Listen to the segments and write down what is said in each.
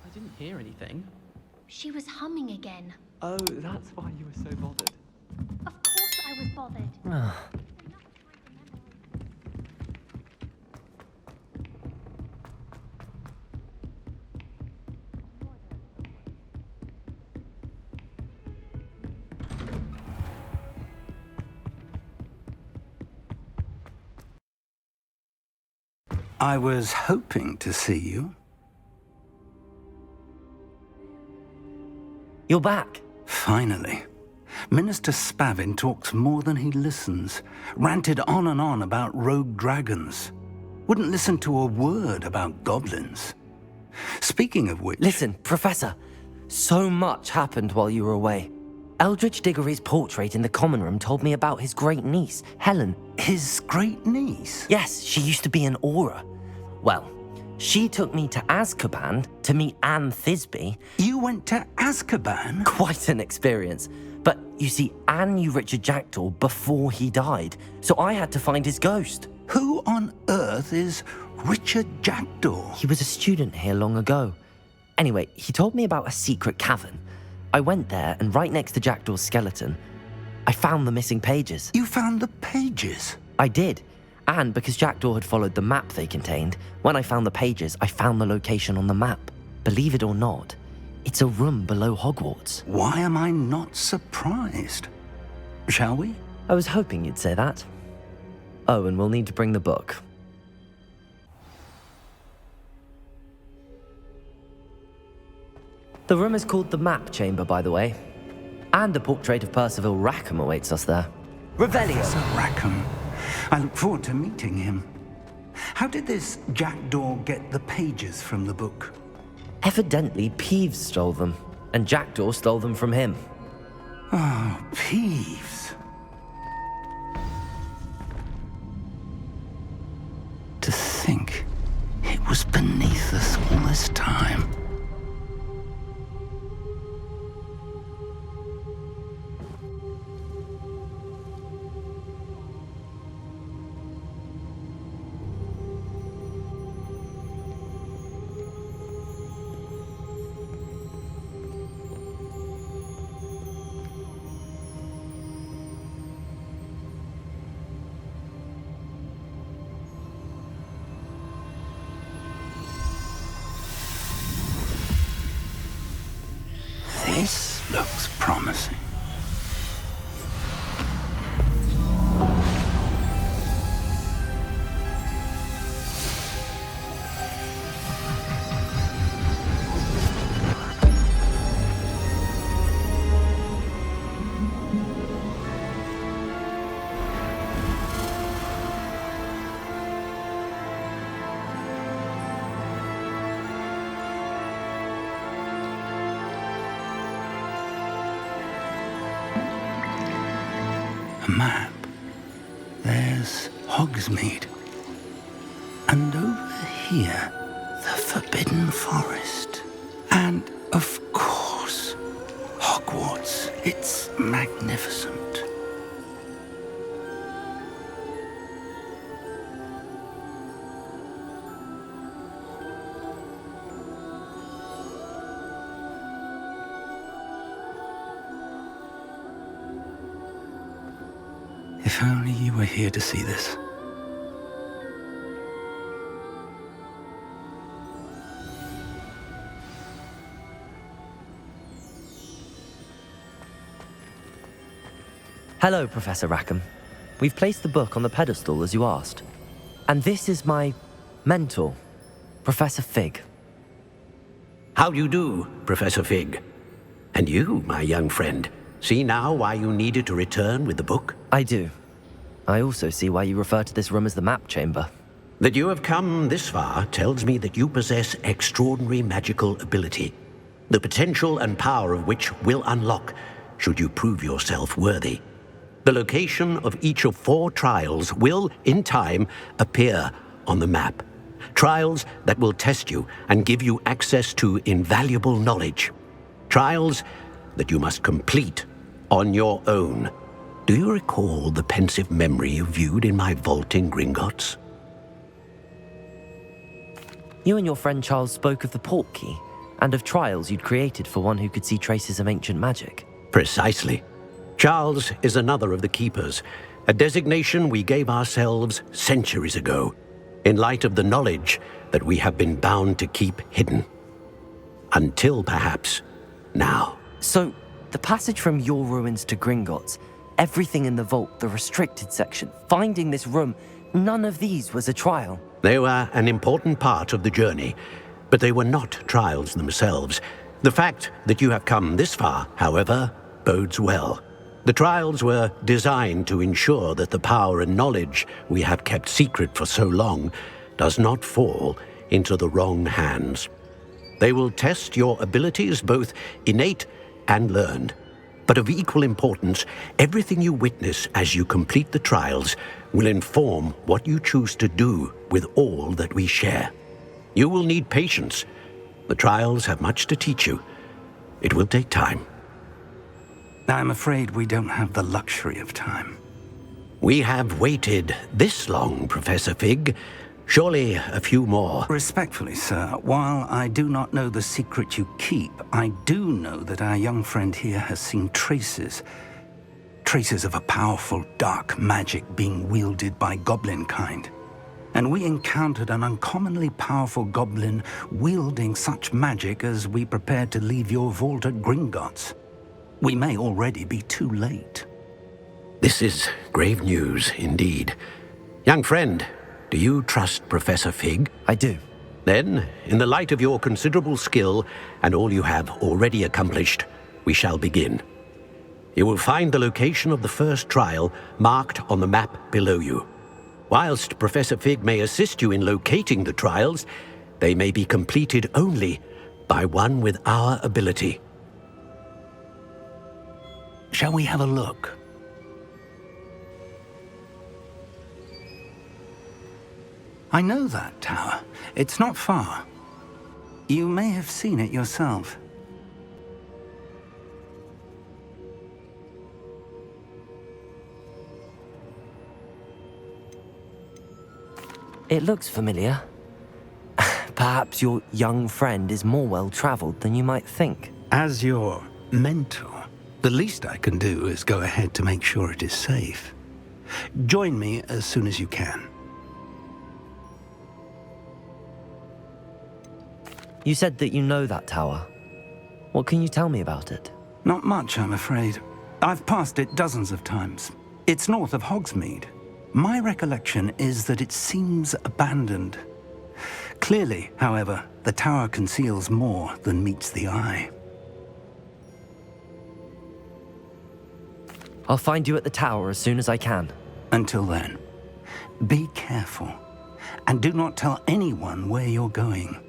I didn't hear anything. She was humming again. Oh, that's why you were so bothered. Of course I was bothered. I was hoping to see you. You're back. Finally. Minister Spavin talks more than he listens. Ranted on and on about rogue dragons. Wouldn't listen to a word about goblins. Speaking of which... Listen, Professor. So much happened while you were away. Eldridge Diggory's portrait in the common room told me about his great niece, Helen. His great niece? Yes, she used to be an Auror. Well, she took me to Azkaban to meet Anne Thisbe. You went to Azkaban? Quite an experience. But you see, Anne knew Richard Jackdaw before he died, so I had to find his ghost. Who on earth is Richard Jackdaw? He was a student here long ago. Anyway, he told me about a secret cavern. I went there, and right next to Jackdaw's skeleton, I found the missing pages. You found the pages? I did. And because Jackdaw had followed the map they contained, when I found the pages, I found the location on the map. Believe it or not, it's a room below Hogwarts. Why am I not surprised? Shall we? I was hoping you'd say that. Oh, and we'll need to bring the book. The room is called the Map Chamber, by the way. And a portrait of Percival Rackham awaits us there. Revelio! Professor Rackham. I look forward to meeting him. How did this Jackdaw get the pages from the book? Evidently, Peeves stole them, and Jackdaw stole them from him. Oh, Peeves. To think it was beneath us all this time. This looks promising. A map. There's Hogsmeade. And over here, the Forbidden Forest. And, of course, Hogwarts. It's magnificent. If only you were here to see this. Hello, Professor Rackham. We've placed the book on the pedestal as you asked. And this is my mentor, Professor Fig. How do you do, Professor Fig? And you, my young friend, see now why you needed to return with the book? I do. I also see why you refer to this room as the Map Chamber. That you have come this far tells me that you possess extraordinary magical ability, the potential and power of which will unlock should you prove yourself worthy. The location of each of 4 trials will, in time, appear on the map. Trials that will test you and give you access to invaluable knowledge. Trials that you must complete on your own. do you recall the pensive memory you viewed in my vault in Gringotts? You and your friend Charles spoke of the port key, and of trials you'd created for one who could see traces of ancient magic. Precisely. Charles is another of the Keepers, a designation we gave ourselves centuries ago, in light of the knowledge that we have been bound to keep hidden. Until, perhaps, now. So, the passage from your ruins to Gringotts, everything in the vault, the restricted section, finding this room, none of these was a trial. They were an important part of the journey, but they were not trials themselves. The fact that you have come this far, however, bodes well. The trials were designed to ensure that the power and knowledge we have kept secret for so long does not fall into the wrong hands. They will test your abilities, both innate and learned. But of equal importance, everything you witness as you complete the trials will inform what you choose to do with all that we share. You will need patience. The trials have much to teach you. It will take time. I'm afraid we don't have the luxury of time. We have waited this long, Professor Fig. Surely a few more. Respectfully, sir, while I do not know the secret you keep, I do know that our young friend here has seen traces of a powerful dark magic being wielded by goblin kind. And we encountered an uncommonly powerful goblin wielding such magic as we prepared to leave your vault at Gringotts. We may already be too late. This is grave news indeed. Young friend, do you trust Professor Fig? I do. Then, in the light of your considerable skill and all you have already accomplished, we shall begin. You will find the location of the first trial marked on the map below you. Whilst Professor Fig may assist you in locating the trials, they may be completed only by one with our ability. Shall we have a look? I know that tower. It's not far. You may have seen it yourself. It looks familiar. Perhaps your young friend is more well-traveled than you might think. As your mentor, the least I can do is go ahead to make sure it is safe. Join me as soon as you can. You said that you know that tower. What can you tell me about it? Not much, I'm afraid. I've passed it dozens of times. It's north of Hogsmeade. My recollection is that it seems abandoned. Clearly, however, the tower conceals more than meets the eye. I'll find you at the tower as soon as I can. Until then, be careful, and do not tell anyone where you're going.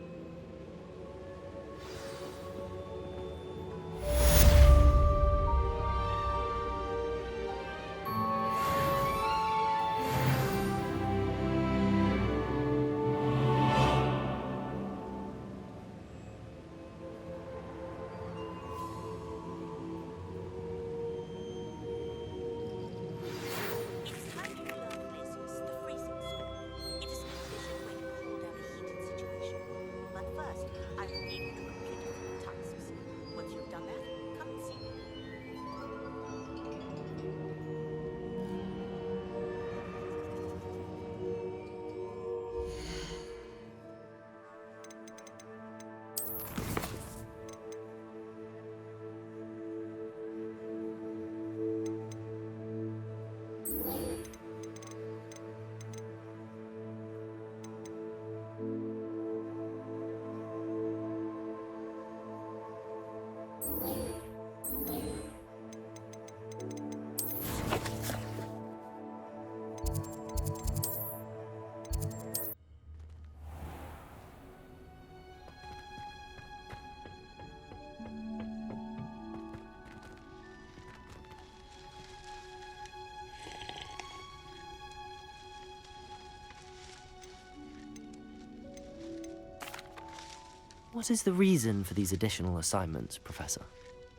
What is the reason for these additional assignments, Professor?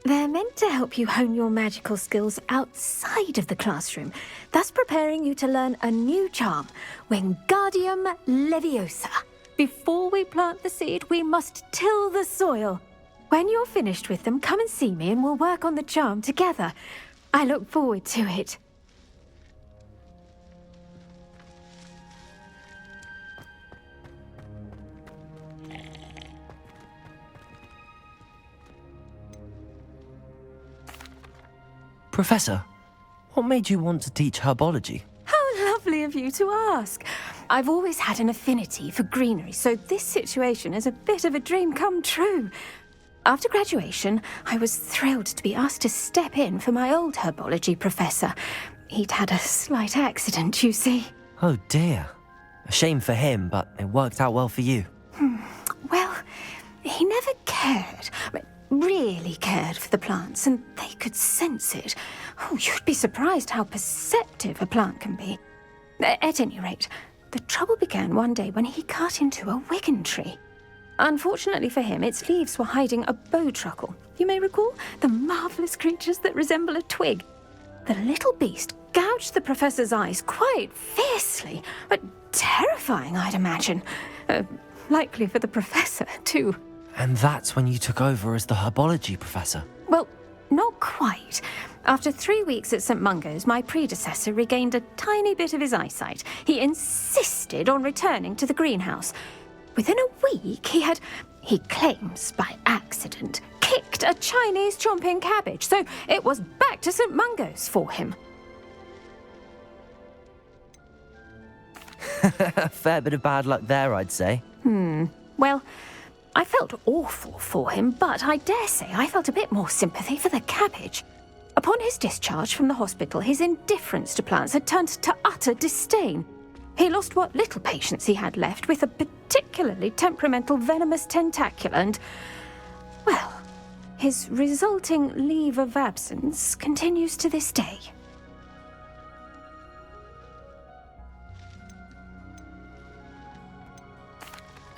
They're meant to help you hone your magical skills outside of the classroom, thus preparing you to learn a new charm, Wingardium Leviosa. Before we plant the seed, we must till the soil. When you're finished with them, come and see me and we'll work on the charm together. I look forward to it. Professor, what made you want to teach herbology? How lovely of you to ask. I've always had an affinity for greenery, so this situation is a bit of a dream come true. After graduation, I was thrilled to be asked to step in for my old herbology professor. He'd had a slight accident, you see. Oh dear. A shame for him, but it worked out well for you. Well, he never cared. Really cared for the plants, and they could sense it. Oh, you'd be surprised how perceptive a plant can be. At any rate, the trouble began one day when he cut into a wigan tree. Unfortunately for him, its leaves were hiding a bowtruckle. You may recall the marvellous creatures that resemble a twig. The little beast gouged the professor's eyes quite fiercely, but terrifying, I'd imagine. Likely for the professor, too. And that's when you took over as the herbology professor? Well, not quite. After 3 weeks at St. Mungo's, my predecessor regained a tiny bit of his eyesight. He insisted on returning to the greenhouse. Within a week, he claims by accident, kicked a Chinese chomping cabbage, so it was back to St. Mungo's for him. A fair bit of bad luck there, I'd say. Well, I felt awful for him, but I dare say I felt a bit more sympathy for the cabbage. Upon his discharge from the hospital, his indifference to plants had turned to utter disdain. He lost what little patience he had left with a particularly temperamental venomous tentacula and, well, his resulting leave of absence continues to this day.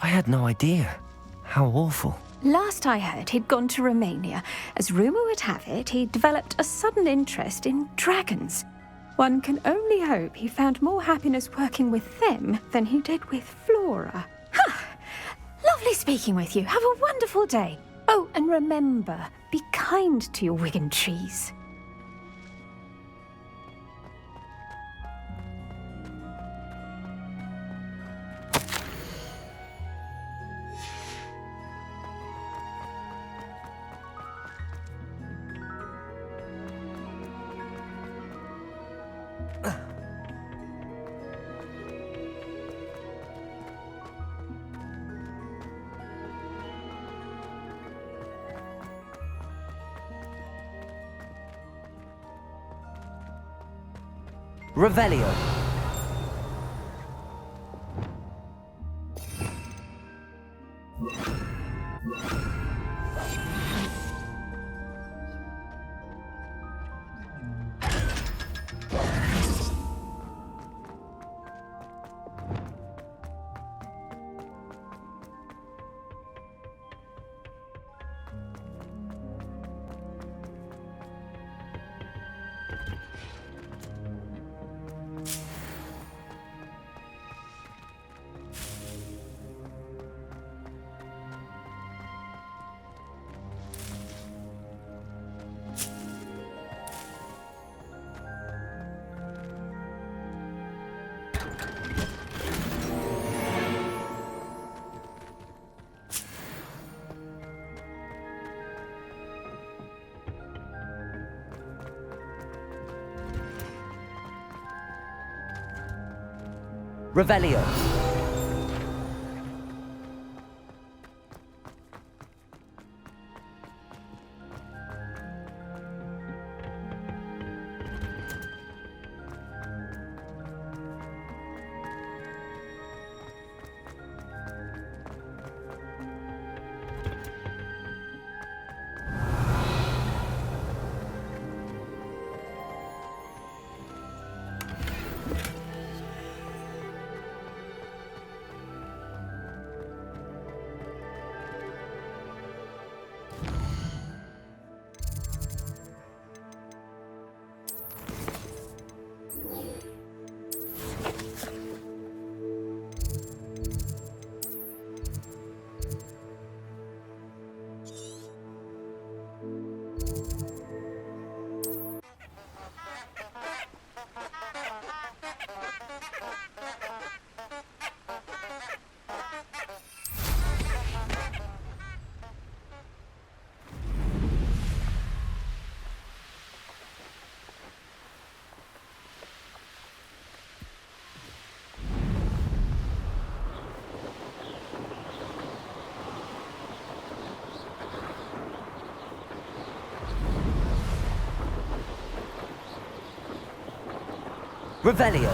I had no idea. How awful. Last I heard, he'd gone to Romania. As rumour would have it, he developed a sudden interest in dragons. One can only hope he found more happiness working with them than he did with Flora. Ha! Lovely speaking with you. Have a wonderful day. Oh, and remember, be kind to your wigan trees. Revelio. Revelio. Revelio.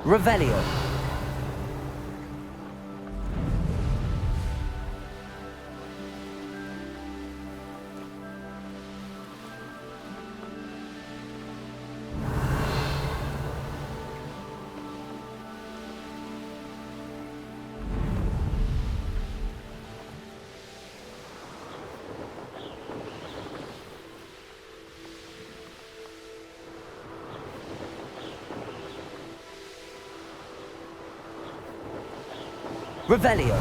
Revelio. Revelio.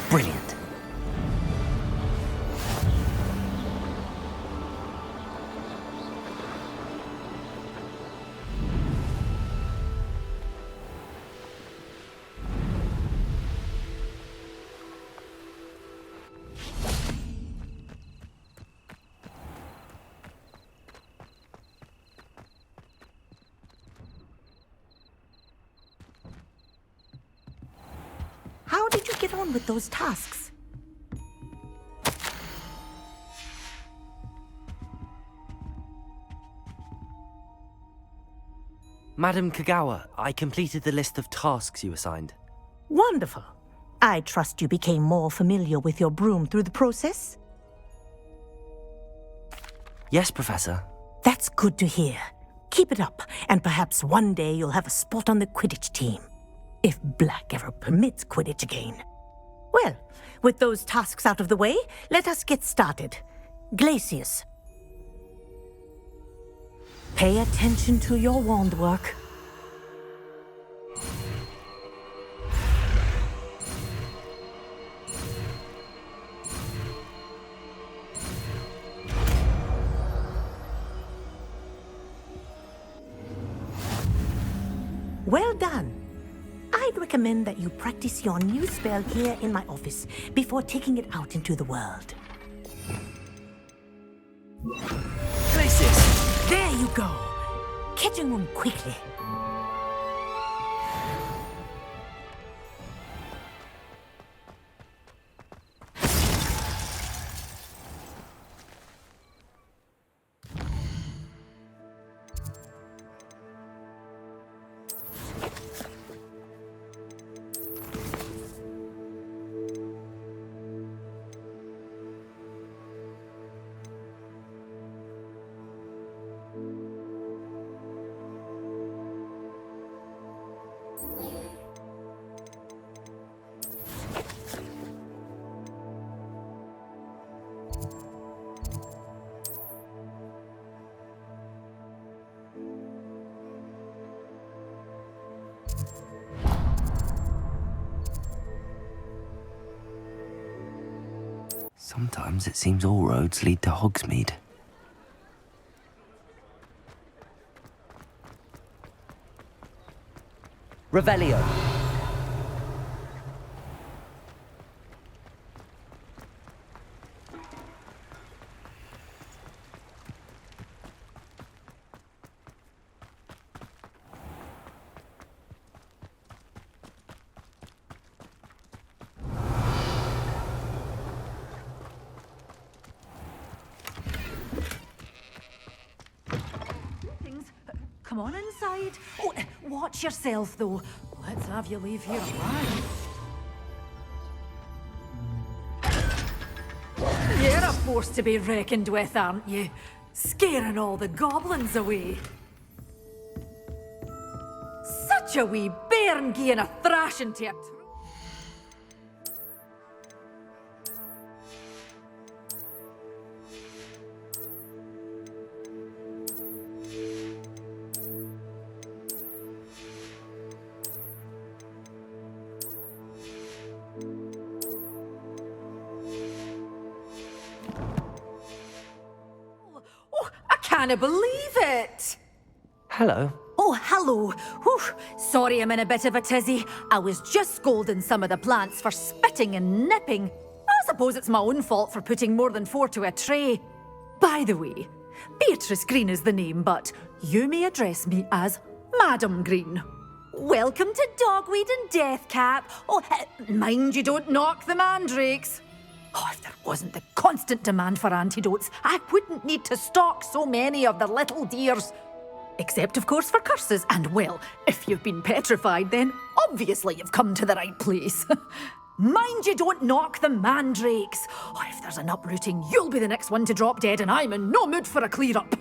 Brilliant. How did you get on with those tasks? Madam Kagawa, I completed the list of tasks you assigned. Wonderful. I trust you became more familiar with your broom through the process? Yes, Professor. That's good to hear. Keep it up, and perhaps one day you'll have a spot on the Quidditch team. If Black ever permits Quidditch again. Well, with those tasks out of the way, let us get started. Glacius. Pay attention to your wand work. Well done. I'd recommend that you practice your new spell here in my office before taking it out into the world. Glacius! There you go. Catching on quickly. Sometimes it seems all roads lead to Hogsmeade. Revelio. come on inside. Oh, watch yourself, though. Let's have you leave here alive. You're a force to be reckoned with, aren't you? Scaring all the goblins away. Such a wee bairn gieing a thrashing to a can't believe it! Hello. Oh, hello. Whew. Sorry I'm in a bit of a tizzy. I was just scolding some of the plants for spitting and nipping. I suppose it's my own fault for putting more than 4 to a tray. By the way, Beatrice Green is the name, but you may address me as Madam Green. Welcome to Dogweed and Deathcap. Oh, mind you don't knock the mandrakes. Oh, if there wasn't the constant demand for antidotes, I wouldn't need to stock so many of the little dears. Except, of course, for curses. And, well, if you've been petrified, then obviously you've come to the right place. Mind you don't knock the mandrakes. Oh, if there's an uprooting, you'll be the next one to drop dead, and I'm in no mood for a clear-up.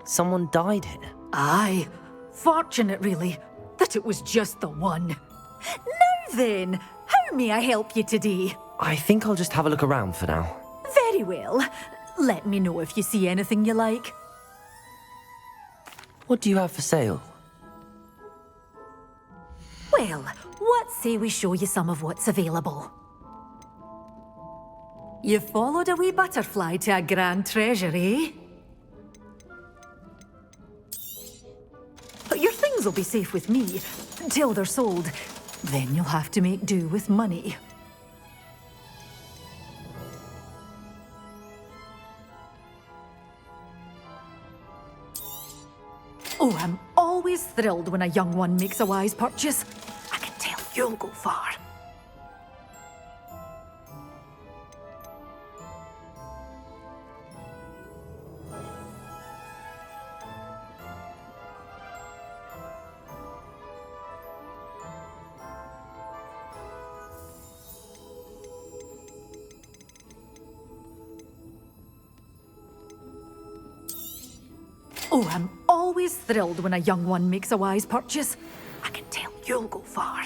Someone died here. Aye. Fortunate, really, that it was just the one. Now then, how may I help you today? I think I'll just have a look around for now. Very well. Let me know if you see anything you like. What do you have for sale? Well, what say we show you some of what's available? You followed a wee butterfly to a grand treasure, eh? Your things will be safe with me until they're sold. Then you'll have to make do with money. Oh, I'm always thrilled when a young one makes a wise purchase. I can tell you'll go far. Oh, I'm always thrilled when a young one makes a wise purchase. I can tell you'll go far.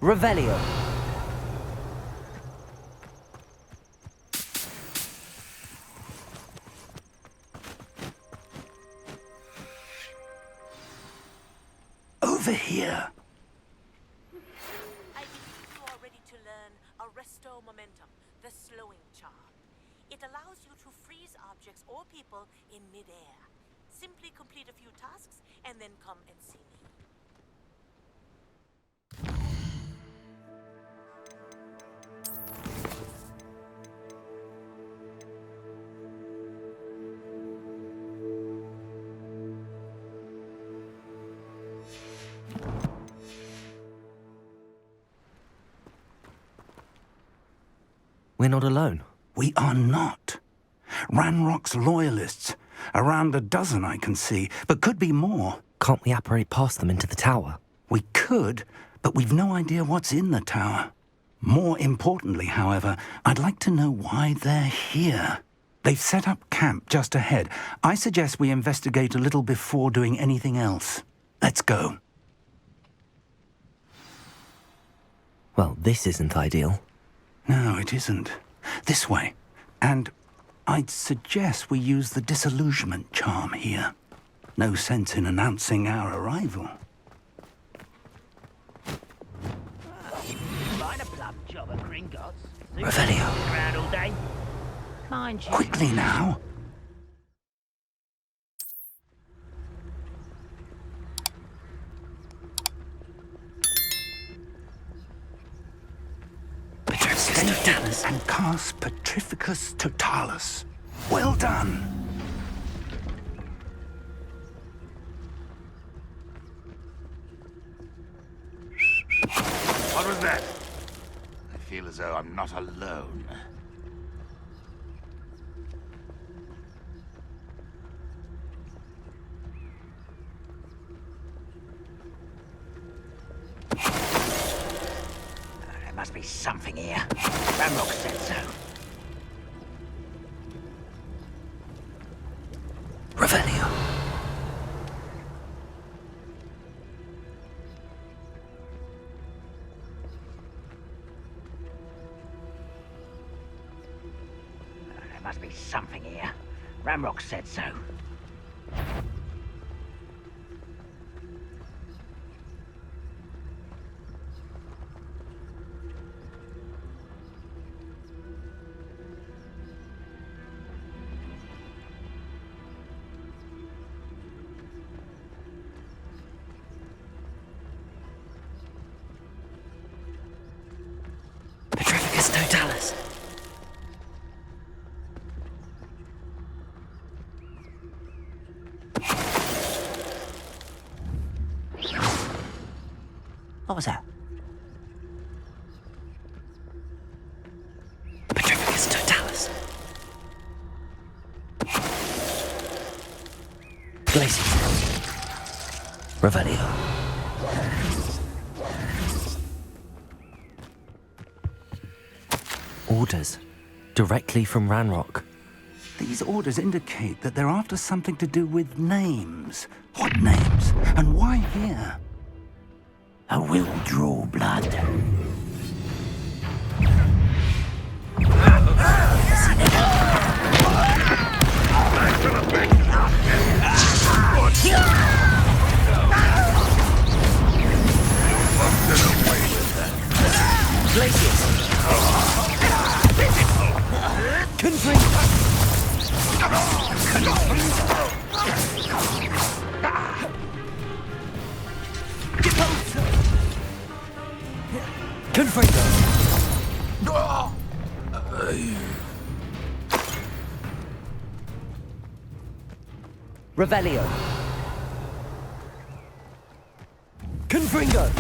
Revelio. Over here. I believe you are ready to learn Arresto Momentum, the slowing charm. It allows you to freeze objects or people in midair. Simply complete a few tasks and then come and see me. We're not alone. We are not. Ranrock's loyalists. Around a dozen I can see, but could be more. Can't we apparate past them into the tower? We could, but we've no idea what's in the tower. More importantly, however, I'd like to know why they're here. They've set up camp just ahead. I suggest we investigate a little before doing anything else. Let's go. Well, this isn't ideal. No, it isn't. This way. And I'd suggest we use the disillusionment charm here. No sense in announcing our arrival. Revelio. Quickly now. Stay and cast Petrificus Totalis. Well done. What was that? I feel as though I'm not alone. There must be something here. Ranrok said so. Revelio. There must be something here. Ranrok said so. Petrificus Totalis. What was that? Petrificus Totalis. Glacius. Revelio. Orders. Directly from Ranrok. These orders indicate that they're after something to do with names. What names? And why here? I will draw blood. Revelio. Confringo.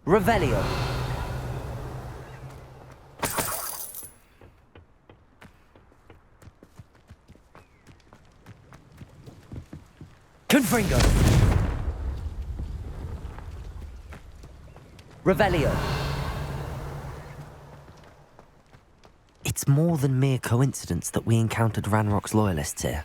Revelio. Confringo. Revelio. It's more than mere coincidence that we encountered Ranrock's loyalists here.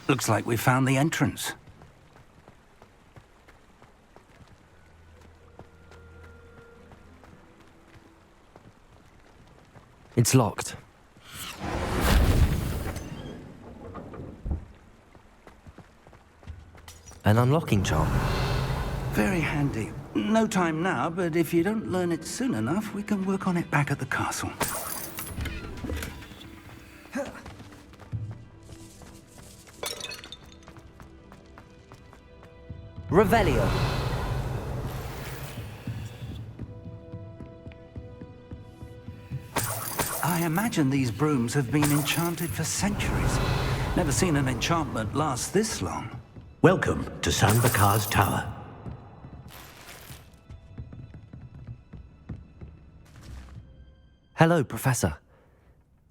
Looks like we found the entrance. It's locked. An unlocking charm. Very handy. No time now, but if you don't learn it soon enough, we can work on it back at the castle. Revelio. I imagine these brooms have been enchanted for centuries. Never seen an enchantment last this long. Welcome to Sambakar's Tower. Hello, Professor.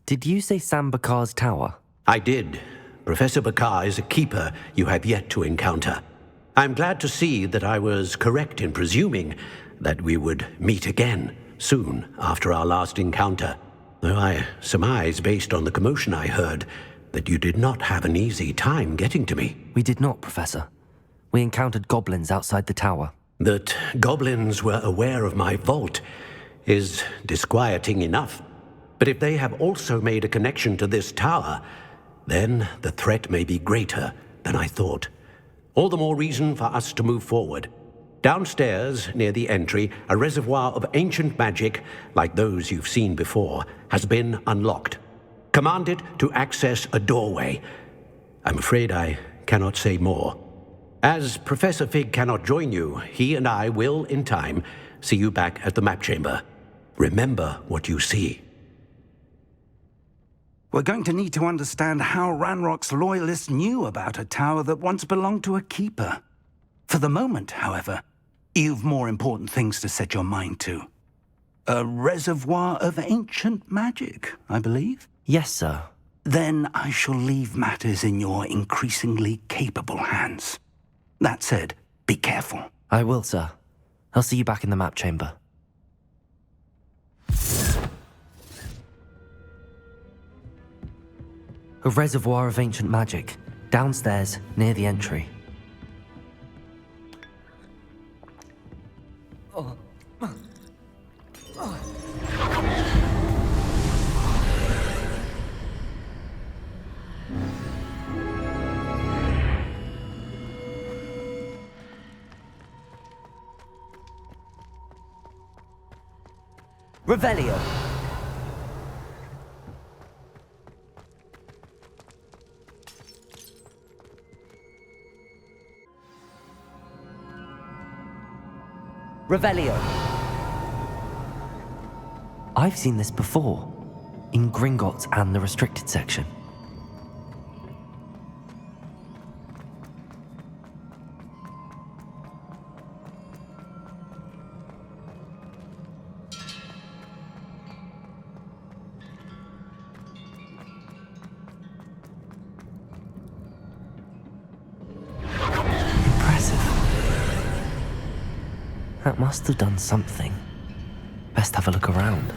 Did you say Sambakar's Tower? I did. Professor Bakar is a keeper you have yet to encounter. I'm glad to see that I was correct in presuming that we would meet again soon after our last encounter, though I surmise, based on the commotion I heard, that you did not have an easy time getting to me. We did not, Professor. We encountered goblins outside the tower. That goblins were aware of my vault is disquieting enough. But if they have also made a connection to this tower, then the threat may be greater than I thought. All the more reason for us to move forward. Downstairs, near the entry, a reservoir of ancient magic, like those you've seen before, has been unlocked. Command it to access a doorway. I'm afraid I cannot say more. As Professor Fig cannot join you, he and I will, in time, see you back at the map chamber. Remember what you see. We're going to need to understand how Ranrock's loyalists knew about a tower that once belonged to a keeper. For the moment, however, you've more important things to set your mind to. A reservoir of ancient magic, I believe? Yes, sir. Then I shall leave matters in your increasingly capable hands. That said, be careful. I will, sir. I'll see you back in the map chamber. A reservoir of ancient magic, downstairs, near the entry. Revelio. Revelio. I've seen this before, in Gringotts and the restricted section. That must have done something. Best have a look around.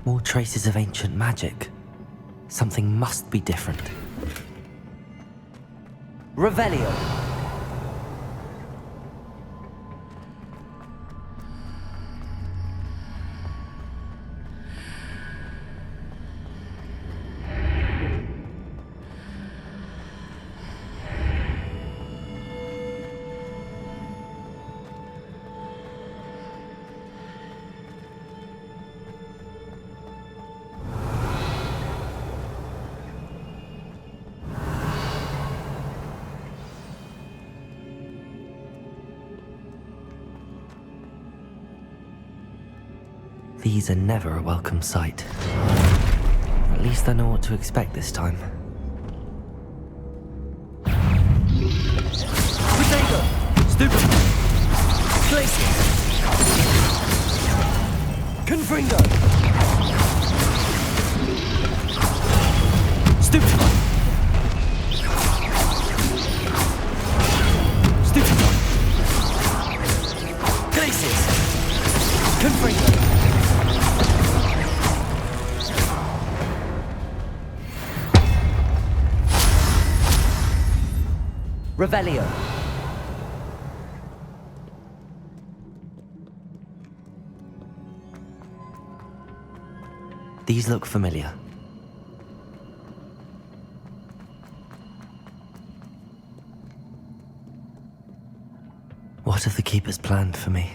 More traces of ancient magic. Something must be different. Revelio. These are never a welcome sight. At least I know what to expect this time. Potato! Stupid! Places! Confringo! Stupid! Stupid! Confringo. Revelio. These look familiar. What have the Keepers planned for me?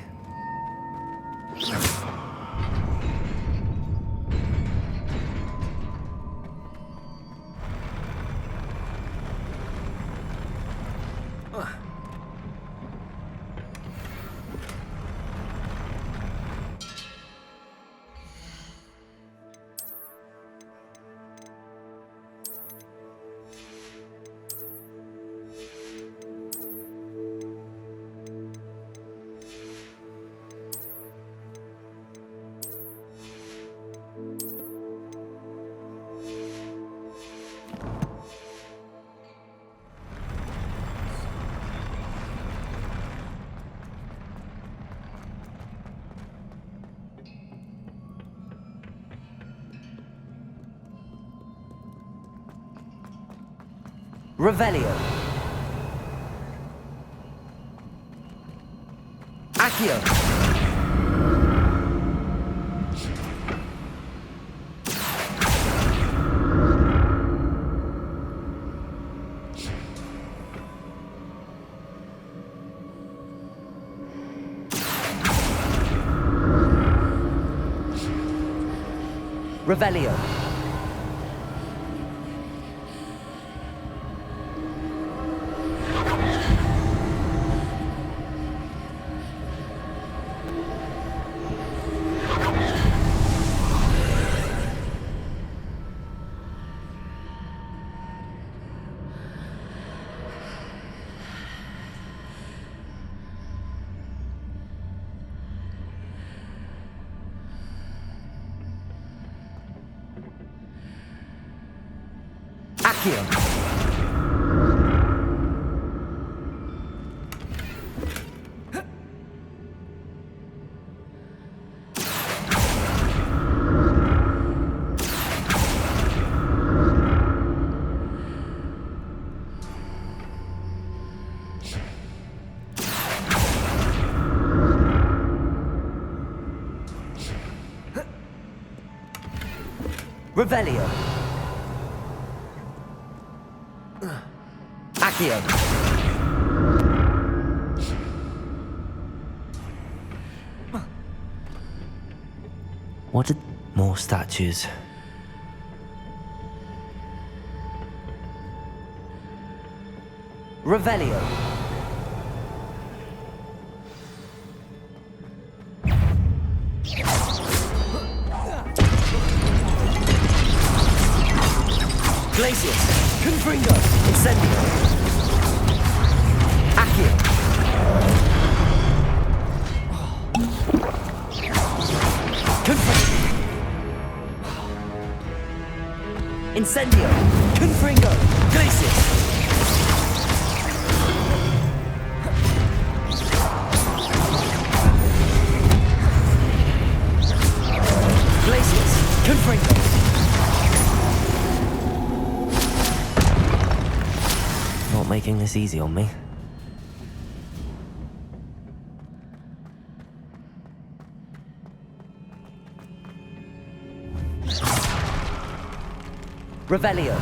Revelio. Accio. Revelio. Accio. Revelio. Accio. What did... More statues. Revelio. Glacius. Confringo. Incendio. Accio. Confringo. Incendio. Confringo. Glacius. Glacius. Confringo. Not making this easy on me. Revelio.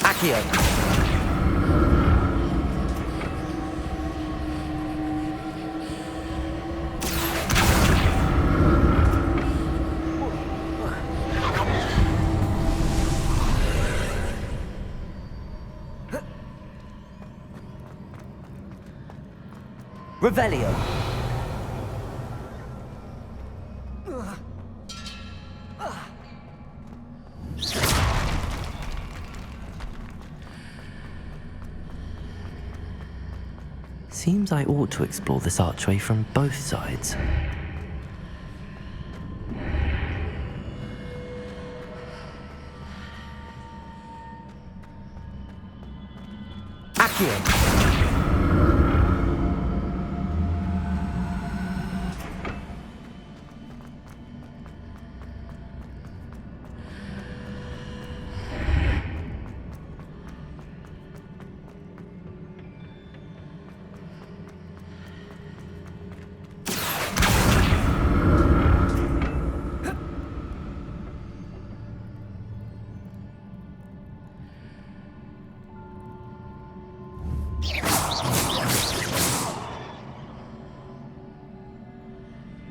Accio. Revelio. Seems I ought to explore this archway from both sides. Accio!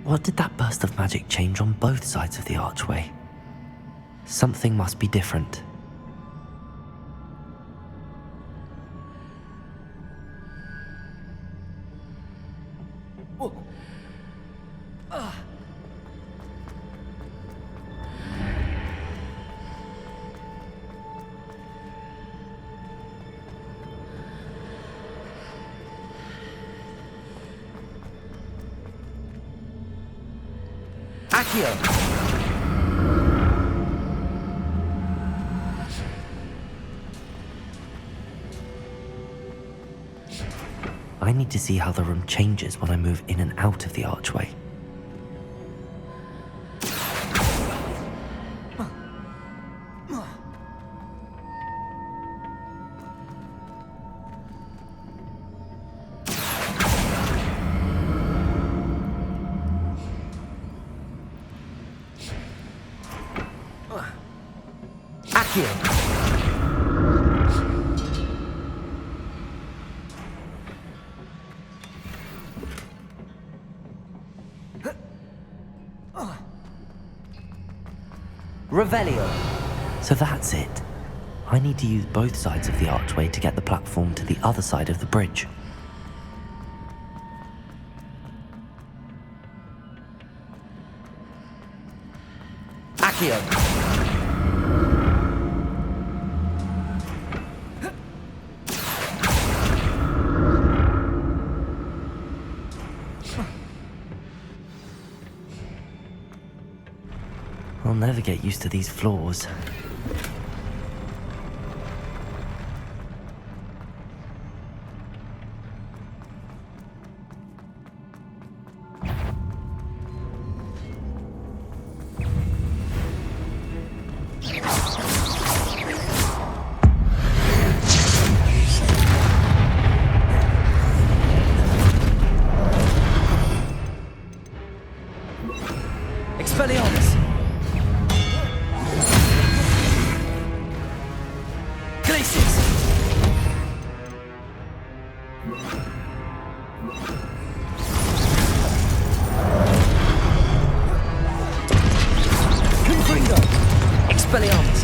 What did that burst of magic change on both sides of the archway? Something must be different. Accio! I need to see how the room changes when I move in and out of the archway. Revelio. So that's it. I need to use both sides of the archway to get the platform to the other side of the bridge. Accio. I'll never get used to these floors. Expelliarmus! Expelliarmus! Glacius! Confringo! Expelliarmus!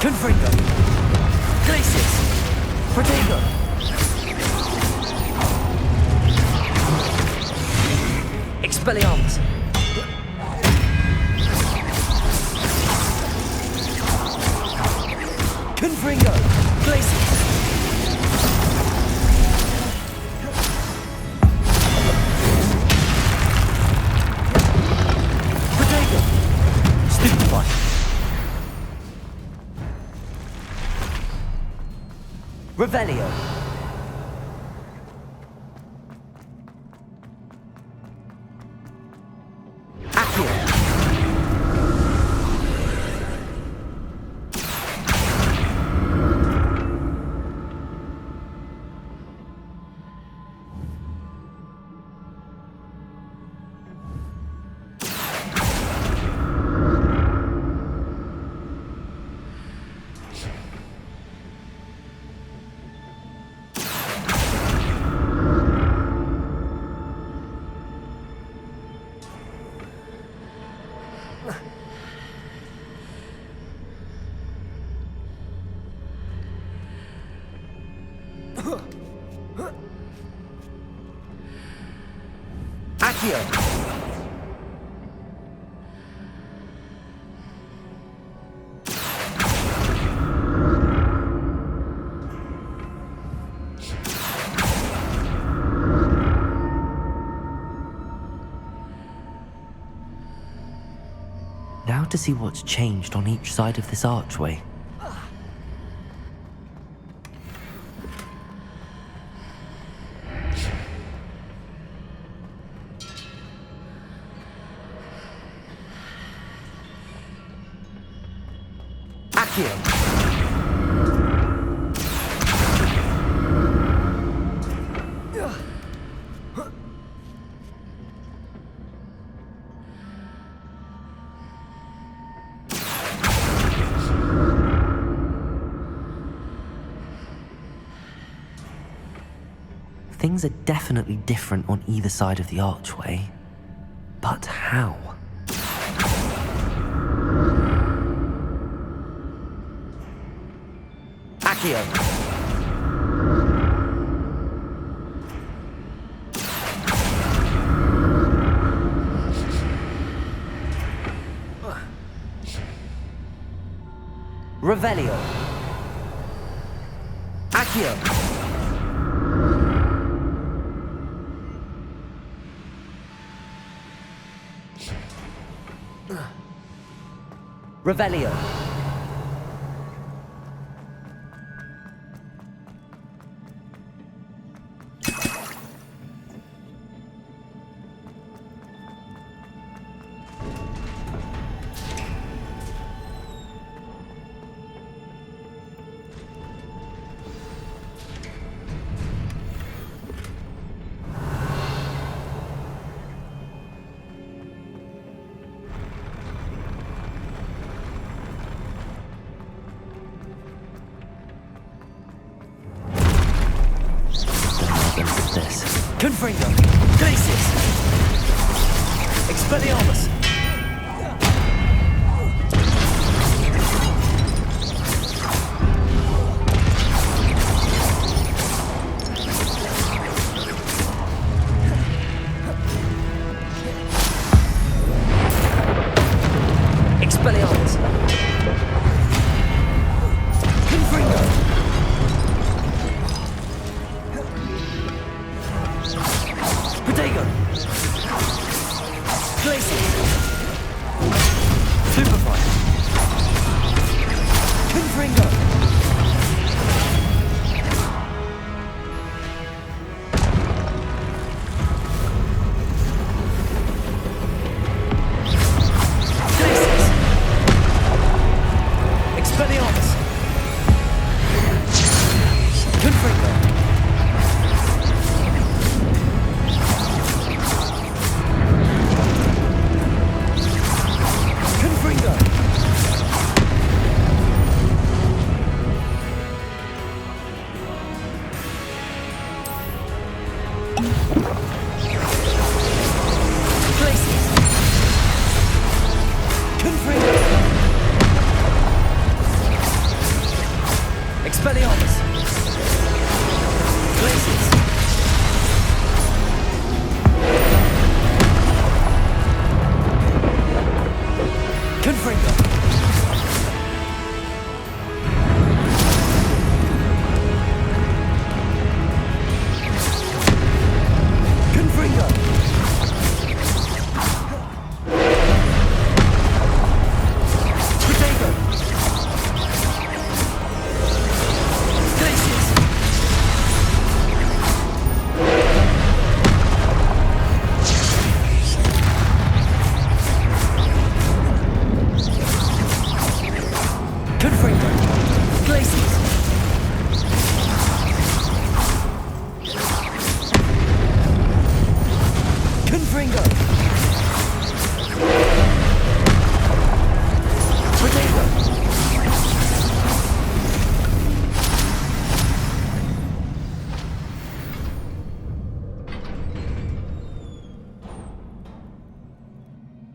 Confringo! Glacius! Protego! Expelliarmus! Confringo! Glacius! Protego! Stupefy! Revelio! Accio! Now to see what's changed on each side of this archway. Accio! Things are definitely different on either side of the archway. But how? Accio! Revelio! Accio! Revelio. This. Confringo! Glacius! Expelliarmus! Expelliarmus! Confringo! Protego! Glacius! Superfire! Confringo! Glacius! Expelliarmus! Confringo! Expelliarmus! Glacius! Confringo! Confringo! Protego! Glacius! Confringo! Glacius! Confringo! Protego!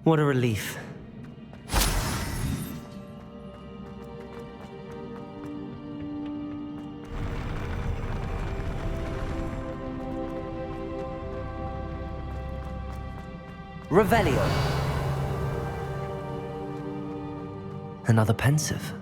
What a relief. Revelio. Another pensive.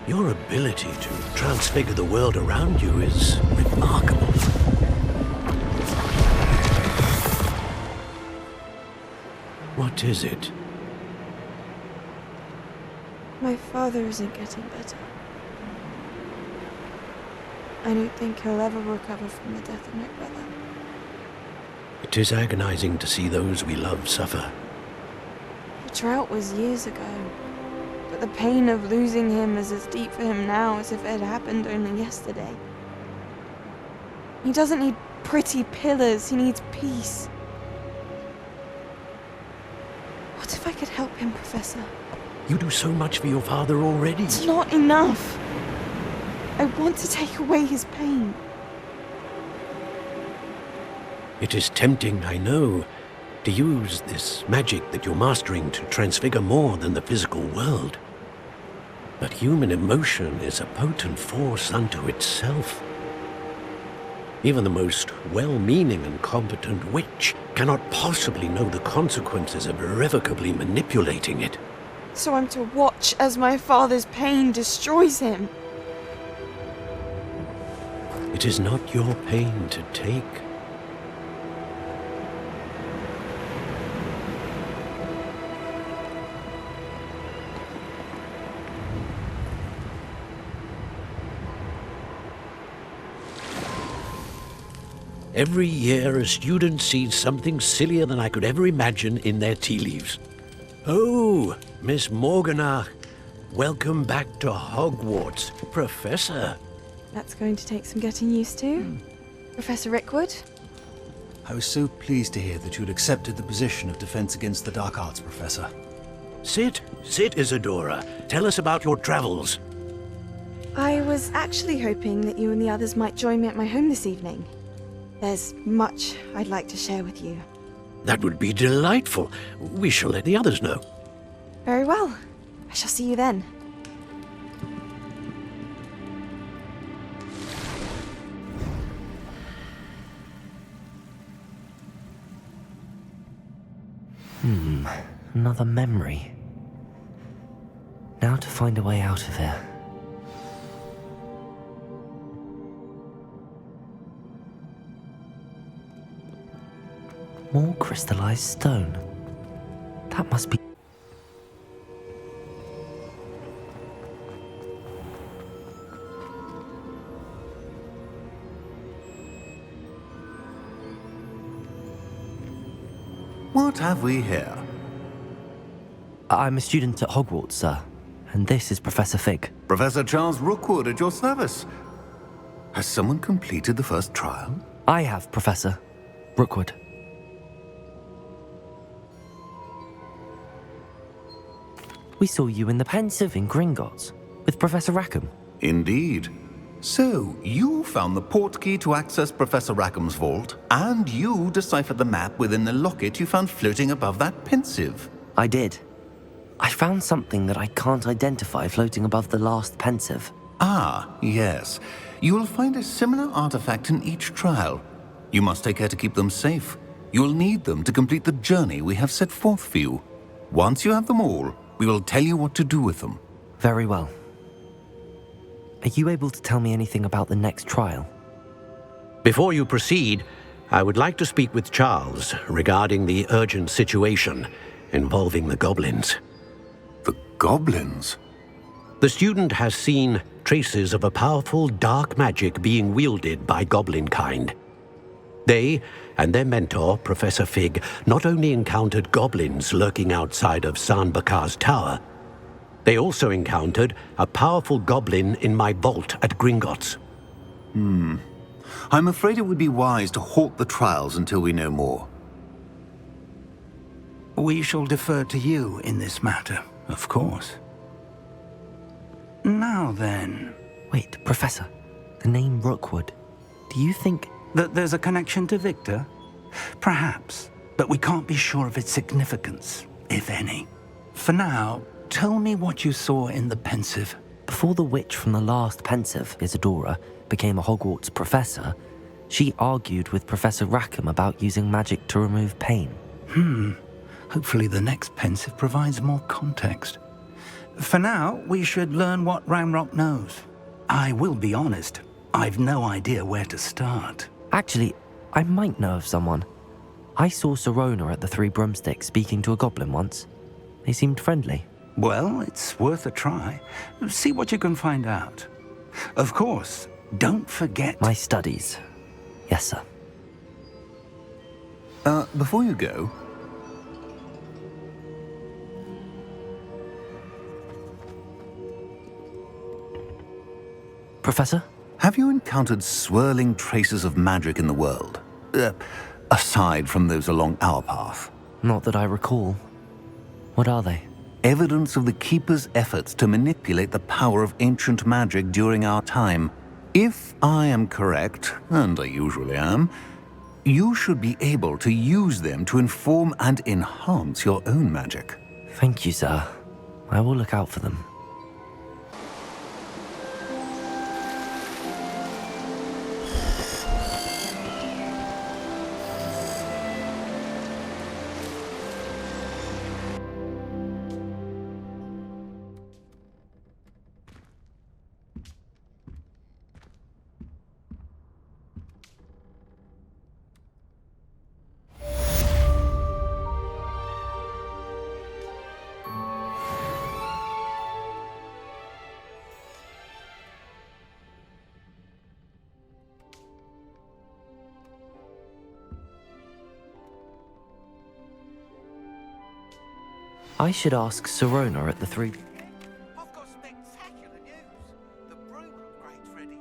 Your ability to transfigure the world around you is remarkable. What is it? My father isn't getting better. I don't think he'll ever recover from the death of my brother. It is agonizing to see those we love suffer. The drought was years ago, but the pain of losing him is as deep for him now as if it had happened only yesterday. He doesn't need pretty pillars, he needs peace. What if I could help him, Professor? You do so much for your father already. It's not enough. I want to take away his pain. It is tempting, I know, to use this magic that you're mastering to transfigure more than the physical world. But human emotion is a potent force unto itself. Even the most well-meaning and competent witch cannot possibly know the consequences of irrevocably manipulating it. So I'm to watch as my father's pain destroys him. It is not your pain to take. Every year, a student sees something sillier than I could ever imagine in their tea leaves. Oh, Miss Morganach, welcome back to Hogwarts, Professor. That's going to take some getting used to. Professor Rickwood? I was so pleased to hear that you had accepted the position of Defense Against the Dark Arts, Professor. Sit, Isadora. Tell us about your travels. I was actually hoping that you and the others might join me at my home this evening. There's much I'd like to share with you. That would be delightful. We shall let the others know. Very well. I shall see you then. Another memory. Now to find a way out of here. More crystallized stone. That must be... What have we here? I'm a student at Hogwarts, sir. And this is Professor Fig. Professor Charles Rookwood at your service. Has someone completed the first trial? I have, Professor Rookwood. We saw you in the Pensive in Gringotts with Professor Rackham. Indeed. So, you found the portkey to access Professor Rackham's vault, and you deciphered the map within the locket you found floating above that Pensive. I did. I found something that I can't identify floating above the last Pensive. Ah, yes. You will find a similar artifact in each trial. You must take care to keep them safe. You will need them to complete the journey we have set forth for you. Once you have them all, we will tell you what to do with them. Very well. Are you able to tell me anything about the next trial? Before you proceed, I would like to speak with Charles regarding the urgent situation involving the goblins. The goblins? The student has seen traces of a powerful dark magic being wielded by goblin kind. They and their mentor, Professor Fig, not only encountered goblins lurking outside of San Bakar's tower, they also encountered a powerful goblin in my vault at Gringotts. I'm afraid it would be wise to halt the trials until we know more. We shall defer to you in this matter, of course. Now then... Wait, Professor, the name Rookwood. Do you think... that there's a connection to Victor? Perhaps, but we can't be sure of its significance, if any. For now, tell me what you saw in the pensive. Before the witch from the last pensive, Isadora, became a Hogwarts professor, she argued with Professor Rackham about using magic to remove pain. Hopefully the next pensive provides more context. For now, we should learn what Ranrok knows. I will be honest, I've no idea where to start. Actually, I might know of someone. I saw Sirona at the Three Broomsticks speaking to a goblin once. They seemed friendly. Well, it's worth a try. See what you can find out. Of course, don't forget... My studies. Yes, sir. Before you go... Professor? Have you encountered swirling traces of magic in the world? Aside from those along our path? Not that I recall. What are they? Evidence of the Keeper's efforts to manipulate the power of ancient magic during our time. If I am correct, and I usually am, you should be able to use them to inform and enhance your own magic. Thank you, sir. I will look out for them. I should ask Sirona at the Three... I've got spectacular news. The broom upgrade's ready.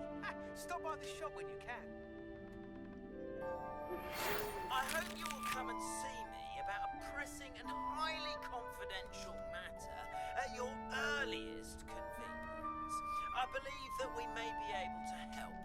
Stop by the shop when you can. I hope you will come and see me about a pressing and highly confidential matter at your earliest convenience. I believe that we may be able to help